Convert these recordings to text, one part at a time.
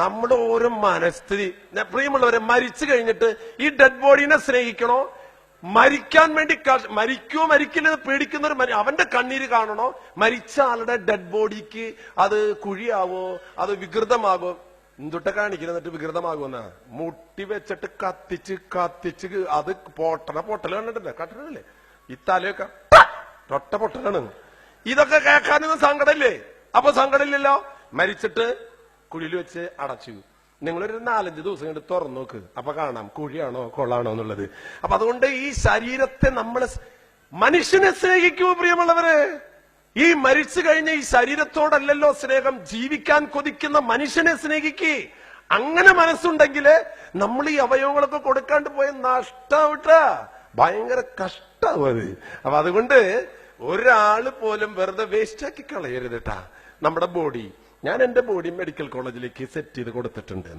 നമ്മുടെ ഓരോ മനസ്ഥിതി. പ്രിയമുള്ളവരെ, മരിച്ചു കഴിഞ്ഞിട്ട് ഈ ഡെഡ് ബോഡീനെ സ്നേഹിക്കണോ, മരിക്കാൻ വേണ്ടി മരിക്കോ മരിക്കില്ലെന്ന് പേടിക്കുന്നവർ അവന്റെ കണ്ണീര് കാണണോ, മരിച്ച ആളുടെ ഡെഡ് ബോഡിക്ക് അത് കുഴിയാവോ, അത് വികൃതമാകോ? എന്തുട്ട കാണിക്കുന്നത്? എന്നിട്ട് വികൃതമാകുമെന്ന മുട്ടി വെച്ചിട്ട് കത്തിച്ച് കത്തിച്ച് അത് പൊട്ടൽ കണ്ടിട്ടില്ല, കണ്ടിട്ടില്ലേ? ഈ തലയൊക്കെ ഒറ്റ പൊട്ടലാണ്. ഇതൊക്കെ കേൾക്കാനൊന്നും സങ്കടമില്ലേ? അപ്പൊ സങ്കടമില്ലല്ലോ. മരിച്ചിട്ട് കുഴിയിൽ വെച്ച് അടച്ചു. നിങ്ങളൊരു 4-5 ദിവസം കണ്ട് തുറന്നു നോക്ക്, അപ്പൊ കാണാം കുഴിയാണോ കൊള്ളാണോ എന്നുള്ളത്. അപ്പൊ അതുകൊണ്ട് ഈ ശരീരത്തെ നമ്മൾ മനുഷ്യനെ സ്നേഹിക്കൂ പ്രിയമുള്ളവര്. ഈ മരിച്ചു കഴിഞ്ഞ ഈ ശരീരത്തോടല്ലല്ലോ സ്നേഹം, ജീവിക്കാൻ കൊതിക്കുന്ന മനുഷ്യനെ സ്നേഹിക്കേ. അങ്ങനെ മനസ്സുണ്ടെങ്കില് നമ്മൾ ഈ അവയവങ്ങളൊക്കെ കൊടുക്കാണ്ട് പോയ നഷ്ടാവിട്ട ഭയങ്കര കഷ്ടാവും അത്. അപ്പൊ അതുകൊണ്ട് ഒരാള് പോലും വെറുതെ വേസ്റ്റ് ആക്കി കളയരുതട്ടാ നമ്മുടെ ബോഡി. ഞാൻ എന്റെ ബോഡി മെഡിക്കൽ കോളേജിലേക്ക് സെറ്റ് ചെയ്ത് കൊടുത്തിട്ടുണ്ട്.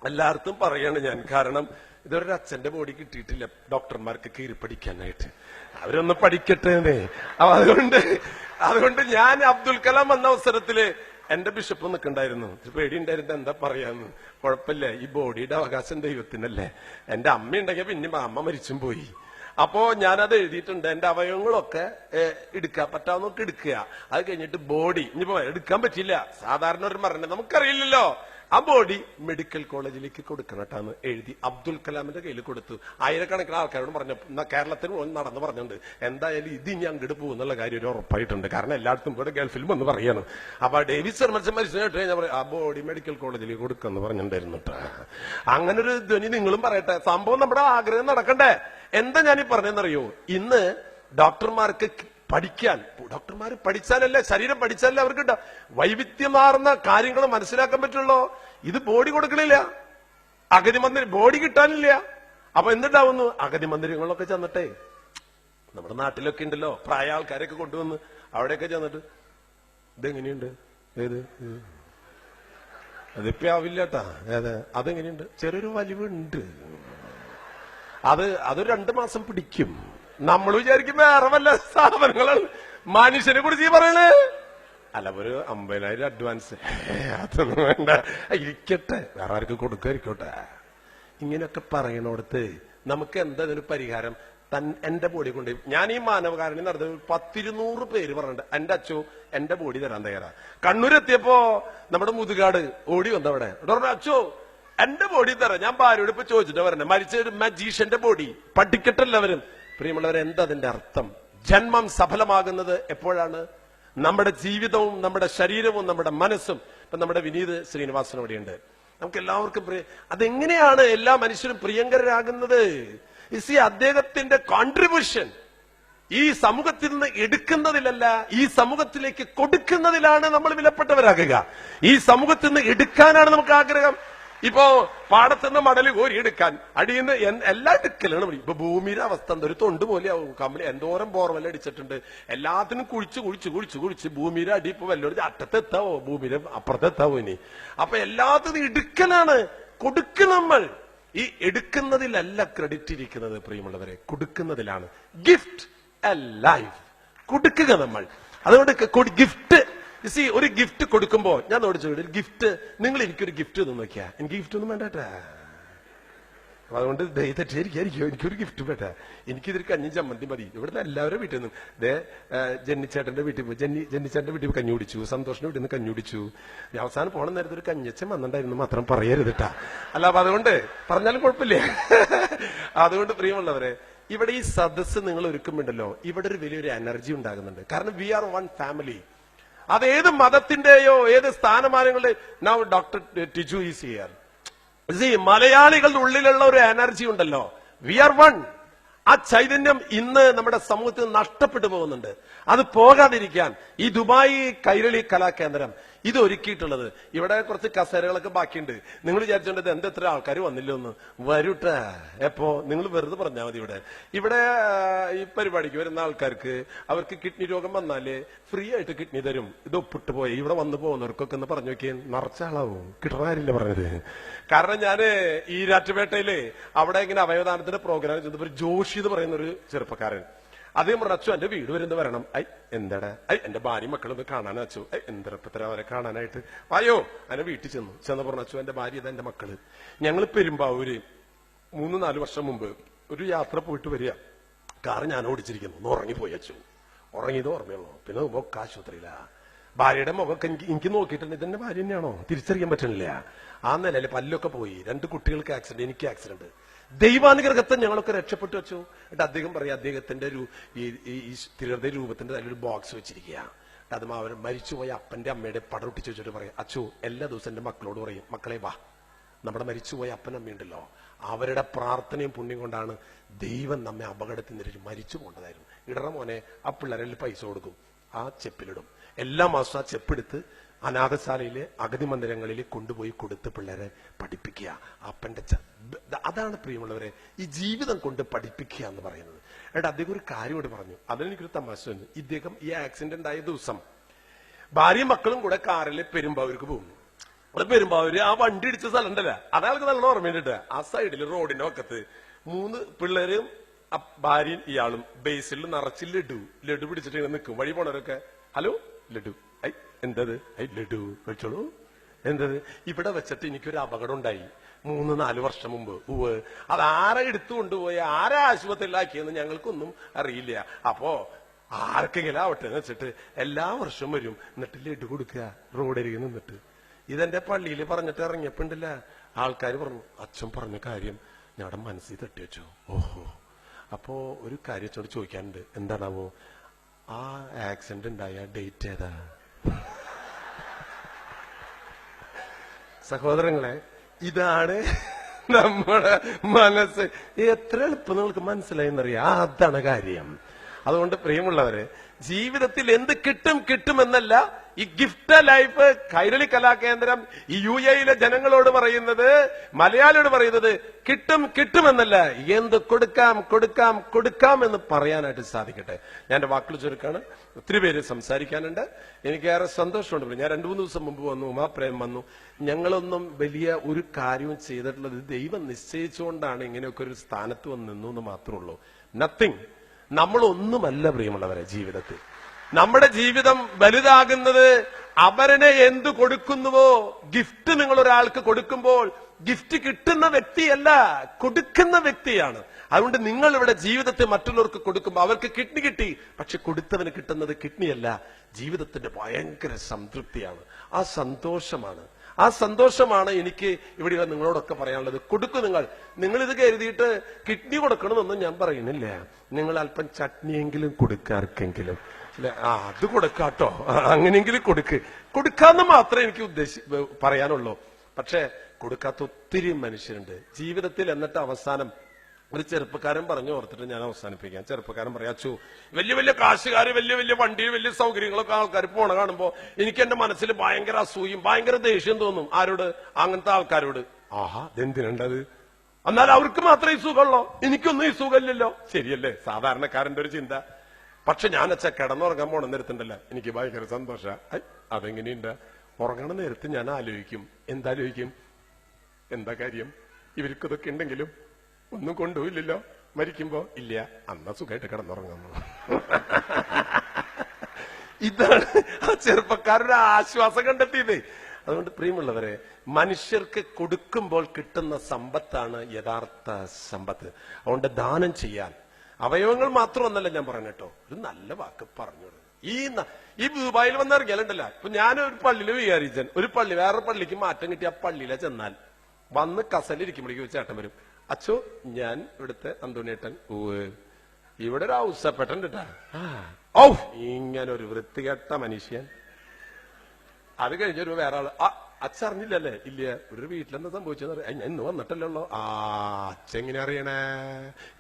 എല്ലായിടത്തും പറയാണ് ഞാൻ, കാരണം ഇതൊരു അച്ഛന്റെ ബോഡി കിട്ടിയിട്ടില്ല ഡോക്ടർമാർക്ക് കീറി പഠിക്കാനായിട്ട്. അവരൊന്ന് പഠിക്കട്ടെ. അപ്പൊ അതുകൊണ്ട് ഞാൻ അബ്ദുൽ കലാം വന്ന അവസരത്തില് എന്റെ ബിഷപ്പ് നിൽക്കണ്ടായിരുന്നു. പേടി ഉണ്ടായിരുന്നു, എന്താ പറയാന്ന്. കുഴപ്പമില്ല, ഈ ബോഡിയുടെ അവകാശം ദൈവത്തിനല്ലേ. എന്റെ അമ്മ ഉണ്ടെങ്കിൽ പിന്നെ അമ്മ മരിച്ചും പോയി. അപ്പോ ഞാനത് എഴുതിയിട്ടുണ്ട്. എന്റെ അവയവങ്ങളൊക്കെ എടുക്കുക, പറ്റാവുന്നൊക്കെ എടുക്കുക. അത് കഴിഞ്ഞിട്ട് ബോഡി ഇനിയിപ്പോ എടുക്കാൻ പറ്റില്ല, സാധാരണ ഒരു മരണം നമുക്കറിയില്ലല്ലോ, ആ ബോഡി മെഡിക്കൽ കോളേജിലേക്ക് കൊടുക്കണട്ടാന്ന് എഴുതി അബ്ദുൽ കലാമിന്റെ കയ്യിൽ കൊടുത്തു. ആയിരക്കണക്കിന് ആൾക്കാരോട് പറഞ്ഞു, കേരളത്തിൽ നടന്നു പറഞ്ഞിട്ടുണ്ട്. എന്തായാലും ഇത് ഇനി അങ്ങോട്ട് പോകുന്നുള്ള കാര്യം ഒരു ഉറപ്പായിട്ടുണ്ട്. കാരണം എല്ലായിടത്തും ഇവിടെ ഗൾഫിലും വന്ന് പറയാണ്. അപ്പൊ ഡേവിഡ് ശർമ്മ മരിച്ചു ഞാൻ ആ ബോഡി മെഡിക്കൽ കോളേജിലേക്ക് കൊടുക്കാന്ന് പറഞ്ഞിട്ടുണ്ടായിരുന്നു. അങ്ങനെ ഒരു ധ്വനി നിങ്ങളും പറയട്ടെ. സംഭവം നമ്മുടെ ആഗ്രഹം നടക്കണ്ടേ? എന്താ ഞാനീ പറഞ്ഞെന്നറിയോ? ഇന്ന് ഡോക്ടർമാർക്ക് പഠിക്കാൻ, ഡോക്ടർമാർ പഠിച്ചാലല്ലേ, ശരീരം പഠിച്ചാലല്ലേ അവർക്ക് വൈവിധ്യമാർന്ന കാര്യങ്ങൾ മനസ്സിലാക്കാൻ പറ്റുള്ളൂ. ഇത് ബോഡി കൊടുക്കണില്ല, അഗതി മന്ദിരം ബോഡി കിട്ടാനില്ല. അപ്പൊ എന്തുണ്ടാവുന്നു? അഗതി മന്ദിരങ്ങളൊക്കെ ചെന്നിട്ടേ, നമ്മുടെ നാട്ടിലൊക്കെ ഉണ്ടല്ലോ പ്രായ ആൾക്കാരൊക്കെ കൊണ്ടുവന്ന് അവിടെയൊക്കെ ചെന്നിട്ട് ഇതെങ്ങനെയുണ്ട്, ഏത് അതിപ്പോ ആവില്ലാട്ടാ, അതെങ്ങനെയുണ്ട്, ചെറിയൊരു വലിവുണ്ട്, അത് 2 മാസം പിടിക്കും. നമ്മൾ വിചാരിക്കും വേറെ വല്ല സ്ഥാപനങ്ങളാണ് മനുഷ്യനെ കുറിച്ച് ഈ പറയണേ. അല്ല, ഒരു 50,000 അഡ്വാൻസ്, അതൊന്നും വേണ്ട, ഇരിക്കട്ടെ, വേറെ ആർക്ക് കൊടുക്കാതിരിക്കട്ടെ. ഇങ്ങനെയൊക്കെ പറയണോടത്ത് നമുക്ക് എന്താ ഒരു പരിഹാരം? എന്റെ ബോഡി കൊണ്ട് ഞാൻ ഈ മാനവകാരണി നടന്നത് 10-200 പേര് പറഞ്ഞിട്ടുണ്ട് എന്റെ അച്ഛോ എന്റെ ബോഡി തരാൻ തയ്യാറാ. കണ്ണൂരെത്തിയപ്പോ നമ്മുടെ മുതുകാട് ഓടി വന്നവിടെ അച്ഛോ എന്റെ ബോഡി തരാം. ഞാൻ ഭാര്യയോട് ഇപ്പൊ ചോദിച്ചിട്ട് പറഞ്ഞത്, മരിച്ച ഒരു മജീഷ്യന്റെ ബോഡി പഠിക്കട്ടെല്ലാവരും. പ്രിയമുള്ളവർ, എന്താ അതിന്റെ അർത്ഥം? ജന്മം സഫലമാകുന്നത് എപ്പോഴാണ്? നമ്മുടെ ജീവിതവും നമ്മുടെ ശരീരവും നമ്മുടെ മനസ്സും. ഇപ്പൊ നമ്മുടെ വിനീത് ശ്രീനിവാസൻ അവിടെയുണ്ട്. നമുക്ക് എല്ലാവർക്കും അതെങ്ങനെയാണ് എല്ലാ മനുഷ്യരും പ്രിയങ്കരാകുന്നത്? അദ്ദേഹത്തിന്റെ കോൺട്രിബ്യൂഷൻ ഈ സമൂഹത്തിൽ നിന്ന് എടുക്കുന്നതിലല്ല, ഈ സമൂഹത്തിലേക്ക് കൊടുക്കുന്നതിലാണ് നമ്മൾ വിലപ്പെട്ടവരാകുക. ഈ സമൂഹത്തിൽ നിന്ന് എടുക്കാനാണ് നമുക്ക് ആഗ്രഹം. ഇപ്പോ പാടത്തുനിന്ന് മടല് കോരിയെടുക്കാൻ അടിയുന്ന എല്ലാ എടുക്കലാണ്. ഇപ്പൊ ഭൂമിയുടെ അവസ്ഥ എന്താ? ഒരു തൊണ്ട് പോലെയാവും. കമ്പനി എന്തോരം ബോർവെൽ അടിച്ചിട്ടുണ്ട്, എല്ലാത്തിനും കുഴിച്ച് ഭൂമിയുടെ അടി ഇപ്പൊ വല്ലൊരു അറ്റത്തെത്താവോ, ഭൂമിയുടെ അപ്പുറത്തെത്താവോ ഇനി. അപ്പൊ എല്ലാത്തിനും എടുക്കലാണ്. കൊടുക്കും നമ്മൾ. ഈ എടുക്കുന്നതിലല്ല ക്രെഡിറ്റ് ഇരിക്കുന്നത് പ്രിയമുള്ളവരെ, കൊടുക്കുന്നതിലാണ്. Gift A life. കൊടുക്കുക നമ്മൾ. അതുകൊണ്ട് ഗിഫ്റ്റ്, ഒരു ഗിഫ്റ്റ് കൊടുക്കുമ്പോ ഞാൻ നോടിച്ചു, ഒരു ഗിഫ്റ്റ്, നിങ്ങൾ എനിക്കൊരു ഗിഫ്റ്റ് ഒന്ന് നോക്കിയാ, എനിക്ക് ഗിഫ്റ്റ് ഒന്നും വേണ്ടട്ടാ. അതുകൊണ്ട് എനിക്കൊരു ഗിഫ്റ്റ് വേണ്ട, എനിക്കിതൊരു കഞ്ഞി ചമ്മന്തി മതി. ഇവിടുത്തെ എല്ലാവരും വീട്ടിൽ നിന്നും ജെന്നിച്ചേട്ടന്റെ വീട്ടിൽ പോയി, ജെന്നിച്ചേട്ടന്റെ വീട്ടിൽ കഞ്ഞി കുടിച്ചു, സന്തോഷിന്റെ വീട്ടിൽ നിന്ന് കഞ്ഞി കുടിച്ചു. അവസാനം പോണ നേരത്തെ ഒരു കഞ്ഞച്ചൻ വന്നിട്ടുണ്ടായിരുന്നു മാത്രം പറയരുതട്ടാ. അല്ല, അപ്പൊ അതുകൊണ്ട് പറഞ്ഞാലും കുഴപ്പമില്ല. അതുകൊണ്ട് പ്രിയമുള്ളവരെ, ഇവിടെ ഈ സദസ്സ് നിങ്ങൾ ഒരുക്കുമ്പോണ്ടല്ലോ, ഇവിടെ ഒരു വലിയൊരു എനർജി ഉണ്ടാകുന്നുണ്ട്. കാരണം വി ആർ വൺ ഫാമിലി. അത് ഏത് മതത്തിന്റെയോ ഏത് സ്ഥാനമാനങ്ങളുടെ now doctor Tiju is here. മലയാളികളുടെ ഉള്ളിലുള്ള ഒരു എനർജി ഉണ്ടല്ലോ, വി ആർ വൺ. ആ ചൈതന്യം ഇന്ന് നമ്മുടെ സമൂഹത്തിൽ നഷ്ടപ്പെട്ടു പോകുന്നുണ്ട്. അത് പോകാതിരിക്കാൻ ഈ ദുബായ് കൈരളി കലാകേന്ദ്രം ഇത് ഒരുക്കിയിട്ടുള്ളത്. ഇവിടെ കുറച്ച് കസേരകളൊക്കെ ബാക്കിയുണ്ട്. നിങ്ങൾ വിചാരിച്ചോണ്ടത് എത്ര ആൾക്കാർ വന്നില്ലൊന്ന് വരൂട്ട. എപ്പോ നിങ്ങൾ വെറുതെ പറഞ്ഞാൽ മതി. ഇവിടെ ഈ പരിപാടിക്ക് വരുന്ന ആൾക്കാർക്ക് അവർക്ക് കിഡ്നി രോഗം വന്നാല് ഫ്രീ ആയിട്ട് കിഡ്നി തരും. ഇത് ഒപ്പിട്ട് പോയി ഇവിടെ വന്നു പോകുന്നവർക്കൊക്കെ ഒന്ന് പറഞ്ഞു നോക്കിയാൽ നിറച്ചാളാവും. കിട്ടണാരില്ല പറഞ്ഞത്. കാരണം ഞാന് ഈരാറ്റുപേട്ടയില് അവിടെ ഇങ്ങനെ അവയവദാനത്തിന്റെ പ്രോഗ്രാം ചെയ്തപ്പോ ജോഷി എന്ന് പറയുന്ന ഒരു ചെറുപ്പക്കാരൻ, അദ്ദേഹം പറഞ്ഞു, അച്ചു എന്റെ വീട് വരുന്നത് വരണം. എന്താടാ? എന്റെ ഭാര്യ മക്കളൊന്ന് കാണാൻ അച്ചു. എന്തരപ്പത്ര അവരെ കാണാനായിട്ട് വായോ. അതിനെ വീട്ടിൽ ചെന്ന് പറഞ്ഞു, അച്ചു എന്റെ ഭാര്യ ഇതാ എന്റെ മക്കള്. ഞങ്ങൾ പെരുമ്പാവൂര് 3-4 വർഷം മുമ്പ് ഒരു യാത്ര പോയിട്ട് വരിക. കാറ് ഞാൻ ഓടിച്ചിരിക്കുന്നു. ഒന്ന് ഉറങ്ങിപ്പോയി അച്ചു. ഉറങ്ങിയത് ഓർമ്മയുള്ളൂ. പിന്നെ ഒക്കെ ആശുപത്രിയില. ഭാര്യയുടെ മുഖമൊക്കെ എനിക്ക് നോക്കിയിട്ടുണ്ട്, ഇതെന്റെ ഭാര്യ തന്നെയാണോ തിരിച്ചറിയാൻ പറ്റണില്ല. ആ നിലയിൽ പല്ലൊക്കെ പോയി. 2 കുട്ടികൾക്ക് ആക്സിഡന്റ്, എനിക്ക് ആക്സിഡന്റ്. ദൈവാനുഗ്രഹത്തെ ഞങ്ങളൊക്കെ രക്ഷപ്പെട്ടു വെച്ചു. എന്നിട്ട് അദ്ദേഹം പറയാം, അദ്ദേഹത്തിന്റെ ഈ സ്ഥിരത രൂപത്തിന്റെ തലൊരു ബോക്സ് വെച്ചിരിക്കുക. അതും അവർ മരിച്ചുപോയ അപ്പന്റെ അമ്മയുടെ പടം ഒട്ടിച്ച് വെച്ചിട്ട് പറയാം, അച്ചു എല്ലാ ദിവസവും എന്റെ മക്കളോട് പറയും, മക്കളെ വാ, നമ്മുടെ മരിച്ചുപോയ അപ്പനമ്മയുണ്ടല്ലോ, അവരുടെ പ്രാർത്ഥനയും പുണ്യം കൊണ്ടാണ് ദൈവം നമ്മെ അപകടത്തിൽ നിന്ന് മരിച്ചു പോകേണ്ടതായിരുന്നു. ഇടറ മോനെ, ആ പിള്ളേരിൽ പൈസ കൊടുക്കും, ആ ചെപ്പിലിടും. എല്ലാ മാസവും ആ ചെപ്പെടുത്ത് അനാഥശാലയിലെ അഗതി മന്ദിരങ്ങളിൽ കൊണ്ടുപോയി കൊടുത്ത് പിള്ളേരെ പഠിപ്പിക്കുക. അപ്പന്റെ അതാണ് പ്രിയമുള്ളവരെ ഈ ജീവിതം കൊണ്ട് പഠിപ്പിക്കുക എന്ന് പറയുന്നത്. അദ്ദേഹം ഒരു കാര്യം കൂടി പറഞ്ഞു, അതിനെനിക്കൊരു തമാശ വന്നു. ഇദ്ദേഹം ഈ ആക്സിഡന്റ് ആയ ദിവസം ഭാര്യയും മക്കളും കൂടെ കാറിൽ പെരുമ്പാവൂർക്ക് പോകുന്നു. അവിടെ പെരുമ്പാവൂര് ആ വണ്ടി ഇടിച്ച സ്ഥലം ഉണ്ടല്ല, അതാൾക്ക് നല്ല ഓർമ്മയുണ്ട്. ആ സൈഡിൽ റോഡിന്റെ പക്കത്ത് 3 പിള്ളേരും ഭാര്യയും ഇയാളും ബേസിൽ നിറച്ച് ലഡു പിടിച്ചിട്ട് ഇങ്ങനെ നിൽക്കും. വഴി പോണവരൊക്കെ, ഹലോ ലഡു, എന്തത്? ലഡു കഴിച്ചോളൂ. എന്തത്? ഇവിടെ വെച്ചിട്ട് എനിക്കൊരു അപകടം ഉണ്ടായി 3-4 വർഷം മുമ്പ്. അതാരെ എടുത്തു കൊണ്ടുപോയി ആരെ ആശുപത്രിയിലാക്കിയെന്ന് ഞങ്ങൾക്കൊന്നും അറിയില്ല. അപ്പോ ആർക്കെങ്കിലും ആവട്ടെ എന്ന് വെച്ചിട്ട് എല്ലാ വർഷവും വരും. എന്നിട്ട് ലഡു കൊടുക്കുക റോഡരികെ നിന്നിട്ട്. ഇതെന്റെ പള്ളിയിൽ പറഞ്ഞിട്ട് ഇറങ്ങിയപ്പോണ്ടല്ല ആൾക്കാർ പറഞ്ഞു, അച്ഛൻ പറഞ്ഞ കാര്യം ഞങ്ങളുടെ മനസ്സിൽ തട്ടി വെച്ചു. ഓഹോ, അപ്പോ ഒരു കാര്യത്തോട് ചോദിക്കാനുണ്ട്. എന്താണാവോ? ആ ആക്സിഡന്റ് ഉണ്ടായ ഡേറ്റ് ഏതാ? സഹോദരങ്ങളെ, ഇതാണ് നമ്മുടെ മനസ്സ്. എത്ര എളുപ്പം നിങ്ങൾക്ക് മനസ്സിലായെന്നറിയാം. അതാണ് കാര്യം. അതുകൊണ്ട് പ്രിയമുള്ളവരെ, ജീവിതത്തിൽ എന്ത് കിട്ടുമെന്നല്ല ഈ ഗിഫ്റ്റ് ലൈഫ് കൈരളി കലാകേന്ദ്രം ഈ UAE ജനങ്ങളോട് പറയുന്നത്, മലയാളിയോട് പറയുന്നത്, കിട്ടുമെന്നല്ല, എന്ത് കൊടുക്കാം എന്ന് പറയാനായിട്ട് സാധിക്കട്ടെ. ഞാൻ എന്റെ വാക്കുകൾ ചുരുക്കാണ്. ഒത്തിരി പേര് സംസാരിക്കാനുണ്ട്. എനിക്കേറെ സന്തോഷമുണ്ട്. ഞാൻ 2-3 ദിവസം മുമ്പ് വന്നു, ഉമാപ്രേം വന്നു. ഞങ്ങളൊന്നും വലിയ ഒരു കാര്യവും ചെയ്തിട്ടുള്ളത് ദൈവം നിശ്ചയിച്ചുകൊണ്ടാണ് ഇങ്ങനെയൊക്കെ ഒരു സ്ഥാനത്ത് വന്ന് നിന്നു എന്ന് മാത്രമേ ഉള്ളൂ. നത്തിങ്. നമ്മളൊന്നുമല്ല പ്രിയമുള്ളവരെ ജീവിതത്തിൽ. നമ്മുടെ ജീവിതം വലുതാകുന്നത് അവരനെ എന്തു കൊടുക്കുന്നുവോ. ഗിഫ്റ്റ് നിങ്ങൾ ഒരാൾക്ക് കൊടുക്കുമ്പോൾ ഗിഫ്റ്റ് കിട്ടുന്ന വ്യക്തിയല്ല, കൊടുക്കുന്ന വ്യക്തിയാണ്. അതുകൊണ്ട് നിങ്ങൾ ഇവിടെ ജീവിതത്തെ മറ്റുള്ളവർക്ക് കൊടുക്കുമ്പോൾ അവർക്ക് കിഡ്നി കിട്ടി, പക്ഷെ കൊടുത്തവന് കിട്ടുന്നത് കിഡ്നിയല്ല, ജീവിതത്തിന്റെ ഭയങ്കര സംതൃപ്തിയാണ്. ആ സന്തോഷമാണ് എനിക്ക് ഇവിടെ നിങ്ങളോടൊക്കെ പറയാനുള്ളത്. കൊടുക്കും. നിങ്ങൾ ഇത് കരുതിയിട്ട് കിഡ്നി കൊടുക്കണമെന്നൊന്നും ഞാൻ പറയുന്നില്ല. നിങ്ങൾ അല്പം ചട്നിയെങ്കിലും കൊടുക്കാർക്കെങ്കിലും അത് കൊടുക്കാട്ടോ, അങ്ങനെയെങ്കിലും കൊടുക്കാന്ന് മാത്രമേ എനിക്ക് പറയാനുള്ളൂ. പക്ഷെ കൊടുക്കാത്ത ഒത്തിരി മനുഷ്യരുണ്ട് ജീവിതത്തിൽ. എന്നിട്ട് അവസാനം ഒരു ചെറുപ്പക്കാരൻ പറഞ്ഞു ഓർത്തിട്ട് ഞാൻ അവസാനിപ്പിക്കാം. ചെറുപ്പക്കാരൻ പറയാച്ചു, വലിയ കാശുകാര്, വലിയ വണ്ടി, വലിയ സൗകര്യങ്ങളൊക്കെ ആൾക്കാർ പോണ കാണുമ്പോ എനിക്ക് എന്റെ മനസ്സിൽ ഭയങ്കര അസൂയും ഭയങ്കര ദേഷ്യം തോന്നും. ആരോട്? അങ്ങനത്തെ ആൾക്കാരോട്. ആഹാ, ഇതെന്തിനുണ്ടത്? എന്നാൽ അവർക്ക് മാത്രമേ ഈ സുഖമുള്ളോ, എനിക്കൊന്നും ഈ സുഖമില്ലല്ലോ. ശരിയല്ലേ, സാധാരണക്കാരന്റെ ഒരു ചിന്ത. പക്ഷെ ഞാൻ കിടന്നുറങ്ങാൻ പോണ നേരത്തുണ്ടല്ല, എനിക്ക് ഭയങ്കര സന്തോഷ. അതെങ്ങനെയുണ്ട്? ഉറങ്ങണ നേരത്ത് ഞാൻ ആലോചിക്കും. എന്താലോചിക്കും? എന്താ കാര്യം? ഇവർക്കിതൊക്കെ ഉണ്ടെങ്കിലും ഒന്നും കൊണ്ടുപോയില്ലല്ലോ മരിക്കുമ്പോ. ഇല്ല, അന്ന സുഖമായിട്ട് കിടന്നുറങ്ങുന്നു. ഇതാണ് ആ ചെറുപ്പക്കാരുടെ ആശ്വാസം കണ്ടെത്തിയത്. അതുകൊണ്ട് പ്രിയമുള്ളവരെ, മനുഷ്യർക്ക് കൊടുക്കുമ്പോൾ കിട്ടുന്ന സമ്പത്താണ് യഥാർത്ഥ സമ്പത്ത്. അതുകൊണ്ട് ദാനം ചെയ്യാൻ അവയവങ്ങൾ മാത്രമൊന്നല്ല ഞാൻ പറഞ്ഞിട്ടോ, ഒരു നല്ല വാക്ക് പറഞ്ഞു. ഈ ദുബായിൽ വന്നിറങ്ങിയാലുണ്ടല്ല, ഇപ്പൊ ഞാനൊരു പള്ളിയിൽ വിചാരിച്ചാൽ ഒരു പള്ളി വേറെ പള്ളിക്ക് മാറ്റം കിട്ടി, ആ പള്ളിയിലെ ചെന്നാൽ വന്ന് കസലിരിക്കുമ്പോഴേക്കും ചേട്ടൻ വരും, അച്ചോ ഞാൻ ഇവിടുത്തെ അന്തോണിയേട്ടൻ, ഇവിടെ ഒരു ഔസപ്പെട്ടൻ കേട്ടാ. ഓ, ഇങ്ങനെ ഒരു വൃത്തികെട്ട മനുഷ്യൻ. അത് കഴിഞ്ഞൊരു വേറെ ആള്, അച്ഛറിഞ്ഞില്ലല്ലേ? ഇല്ല, ഒരു വീട്ടിലെന്താ സംഭവിച്ചെന്ന് ഞാൻ ഇന്ന് വന്നിട്ടല്ലേ ഉള്ളോ. അച്ഛെങ്ങനെ അറിയണേ?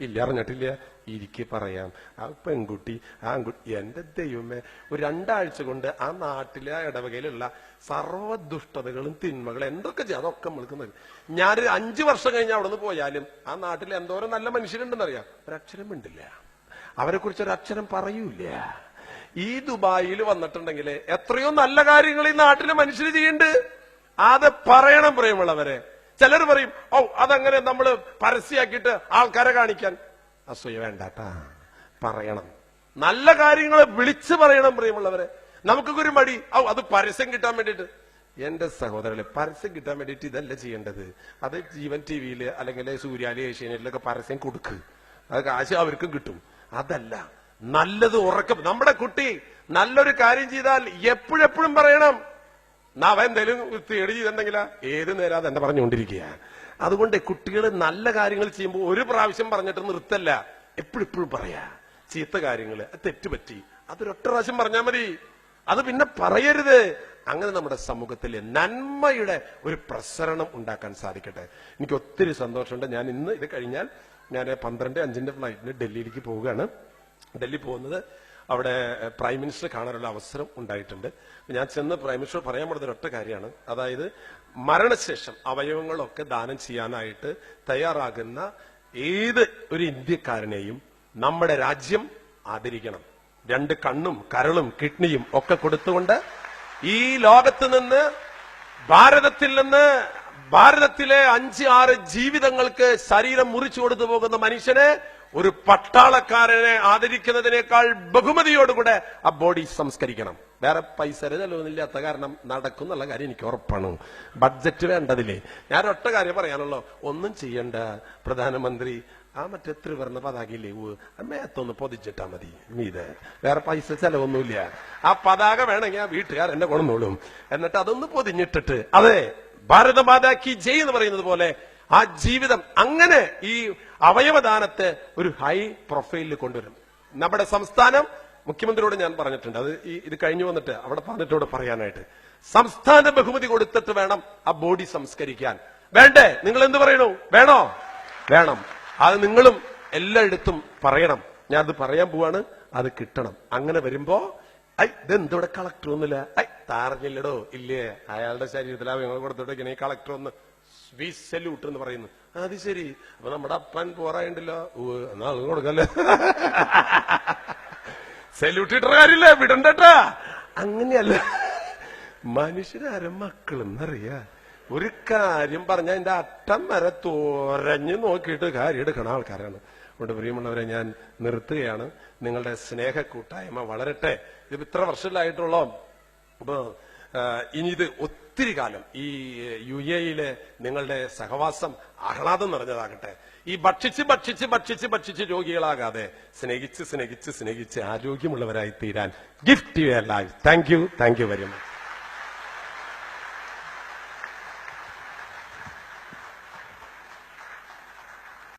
ഇല്ല, അറിഞ്ഞിട്ടില്ല. ഇരിക്ക് പറയാം. ആ പെൺകുട്ടി, ആ ആൺകുട്ടി, എന്റെ ദൈവമേ, ഒരു 2 ആഴ്ച കൊണ്ട് ആ നാട്ടിലെ ആ ഇടവകയിലുള്ള സർവ്വ ദുഷ്ടതകളും തിന്മകളും എന്തൊക്കെ ചെയ്യും അതൊക്കെ നമ്മൾക്ക്. ഞാൻ 5 വർഷം കഴിഞ്ഞ് അവിടെ നിന്ന് പോയാലും ആ നാട്ടിൽ എന്തോരം നല്ല മനുഷ്യരുണ്ടെന്നറിയാം, ഒരക്ഷരം മിണ്ടില്ല, അവരെ കുറിച്ച് ഒരക്ഷരം പറയൂല. ഈ ദുബായിൽ വന്നിട്ടുണ്ടെങ്കിൽ എത്രയോ നല്ല കാര്യങ്ങൾ ഈ നാട്ടിലെ മനുഷ്യർ ചെയ്യുന്നുണ്ട്. അത് പറയണം പ്രിയമുള്ളവരെ. ചിലർ പറയും, ഓ അതങ്ങനെ നമ്മള് പരസ്യമാക്കിയിട്ട് ആൾക്കാരെ കാണിക്കാൻ. അസൂയ വേണ്ടാട്ടാ, പറയണം. നല്ല കാര്യങ്ങൾ വിളിച്ചു പറയണം പ്രിയമുള്ളവരെ. നമുക്കൊക്കെ ഒരു മടി, അത് പരസ്യം കിട്ടാൻ വേണ്ടിയിട്ട്. എന്റെ സഹോദരങ്ങളെ, പരസ്യം കിട്ടാൻ വേണ്ടിയിട്ട് ഇതല്ല ചെയ്യേണ്ടത്. അത് ജീവൻ ടിവിയില് അല്ലെങ്കിൽ സൂര്യാലി ഏഷ്യാനെറ്റിലൊക്കെ പരസ്യം കൊടുക്ക്, അത് കാശ് അവർക്കും കിട്ടും. അതല്ല, നല്ലത് ഉറക്കം. നമ്മുടെ കുട്ടി നല്ലൊരു കാര്യം ചെയ്താൽ എപ്പോഴെപ്പോഴും പറയണം. അവ എന്തെങ്കിലും തേടി ചെയ്തിട്ടുണ്ടെങ്കിലാ ഏത് നേരം അത് എന്നെ പറഞ്ഞുകൊണ്ടിരിക്കുക. അതുകൊണ്ട് കുട്ടികൾ നല്ല കാര്യങ്ങൾ ചെയ്യുമ്പോൾ ഒരു പ്രാവശ്യം പറഞ്ഞിട്ട് നിർത്തല്ല, എപ്പോഴെപ്പോഴും പറയാ. ചീത്ത കാര്യങ്ങള്, തെറ്റുപറ്റി, അതൊരൊറ്റ പ്രാവശ്യം പറഞ്ഞാൽ മതി, അത് പിന്നെ പറയരുത്. അങ്ങനെ നമ്മുടെ സമൂഹത്തിലെ നന്മയുടെ ഒരു പ്രസരണം ഉണ്ടാക്കാൻ സാധിക്കട്ടെ. എനിക്ക് ഒത്തിരി സന്തോഷമുണ്ട്. ഞാൻ ഇന്ന് ഇത് കഴിഞ്ഞാൽ ഞാൻ 12:05 ഫ്ലൈറ്റിന് ഡൽഹിയിലേക്ക് പോവുകയാണ്. ഡൽഹി പോകുന്നത് അവിടെ പ്രൈം മിനിസ്റ്റർ കാണാനുള്ള അവസരം ഉണ്ടായിട്ടുണ്ട്. ഞാൻ ചെന്ന് പ്രൈം മിനിസ്റ്റർ പറയാൻ പോകുന്ന ഒരൊറ്റ കാര്യമാണ്. അതായത് മരണശേഷം അവയവങ്ങളൊക്കെ ദാനം ചെയ്യാനായിട്ട് തയ്യാറാകുന്ന ഏത് ഒരു ഇന്ത്യക്കാരനെയും നമ്മുടെ രാജ്യം ആദരിക്കണം. 2 കണ്ണും കരളും കിഡ്നിയും ഒക്കെ കൊടുത്തുകൊണ്ട് ഈ ലോകത്ത് നിന്ന്, ഭാരതത്തിൽ നിന്ന്, ഭാരതത്തിലെ 5-6 ജീവിതങ്ങൾക്ക് ശരീരം മുറിച്ചു കൊടുത്തു പോകുന്ന മനുഷ്യനെ, ഒരു പട്ടാളക്കാരനെ ആദരിക്കുന്നതിനേക്കാൾ ബഹുമതിയോടുകൂടെ ആ ബോഡി സംസ്കരിക്കണം. വേറെ പൈസ ചെലവൊന്നുമില്ലാത്ത കാരണം നടക്കും എന്നുള്ള കാര്യം എനിക്ക് ഉറപ്പാണ്. ബഡ്ജറ്റ് വേണ്ടതില്ലേ. ഞാൻ ഒറ്റ കാര്യം പറയാനുള്ളൂ, ഒന്നും ചെയ്യണ്ട. പ്രധാനമന്ത്രി മറ്റേ ത്രിവർണ്ണ പതാകയില്ലേ, മേത്തൊന്ന് പൊതിച്ചിട്ടാ മതി മീതെ, വേറെ പൈസ ചെലവൊന്നുമില്ല. ആ പതാക വേണമെങ്കിൽ ആ വീട്ടുകാർ എന്നെ കൊണ്ടുവന്നോളും. എന്നിട്ട് അതൊന്ന് പൊതിഞ്ഞിട്ടിട്ട്, അതെ, ഭാരതമാതാക്കി ജയ് എന്ന് പറയുന്നത് പോലെ ആ ജീവിതം, അങ്ങനെ ഈ അവയവദാനത്തെ ഒരു ഹൈ പ്രൊഫൈലിൽ കൊണ്ടുവരും. നമ്മുടെ സംസ്ഥാനം മുഖ്യമന്ത്രിയോട് ഞാൻ പറഞ്ഞിട്ടുണ്ട്, അത് ഇത് കഴിഞ്ഞു വന്നിട്ട് അവിടെ പറഞ്ഞിട്ടോട് പറയാനായിട്ട്, സംസ്ഥാന ബഹുമതി കൊടുത്തിട്ട് വേണം ആ ബോഡി സംസ്കരിക്കാൻ. വേണ്ടേ? നിങ്ങൾ എന്ത് പറയണു? വേണോ? വേണം. അത് നിങ്ങളും എല്ലായിടത്തും പറയണം. ഞാൻ അത് പറയാൻ പോവാണ്, അത് കിട്ടണം. അങ്ങനെ വരുമ്പോ ഇതെന്തോടെ കളക്ടർ ഒന്നുമില്ല, താറഞ്ഞില്ലടോ, ഇല്ലേ, അയാളുടെ ശരീരത്തിൽ അവയവങ്ങൾ കൊടുത്തിട്ട് ഈ കളക്ടർ ഒന്ന് സ്വീസ് സല്യൂട്ട് എന്ന് പറയുന്നു. അത് ശരി, അപ്പൊ നമ്മുടെ അപ്പൻ പോറായിണ്ടല്ലോ, എന്നാ അത് കൊടുക്കല്ലേ, സല്യൂട്ട് ഇട്ട കാര്യമില്ല, വിടണ്ടട്ടാ. അങ്ങനെയല്ല, മനുഷ്യരാരും മക്കളെന്നറിയാ. ഒരു കാര്യം പറഞ്ഞാൽ അതിന്റെ അറ്റം വരെ തോരഞ്ഞു നോക്കിയിട്ട് കാര്യം എടുക്കണ ആൾക്കാരാണ്. അതുകൊണ്ട് പ്രിയമുള്ളവരെ, ഞാൻ നിർത്തുകയാണ്. നിങ്ങളുടെ സ്നേഹ കൂട്ടായ്മ വളരട്ടെ. ഇത് ഇത്ര വർഷത്തിലായിട്ടുള്ളൂ. അപ്പൊ ഇനി ഇത് ഒത്തിരി കാലം ഈ UAE-യിലെ നിങ്ങളുടെ സഹവാസം ആഹ്ലാദം നിറഞ്ഞതാകട്ടെ. ഈ ഭക്ഷിച്ച് രോഗികളാകാതെ സ്നേഹിച്ച് ആരോഗ്യമുള്ളവരായി തീരാൻ gift U A life. Thank you very much.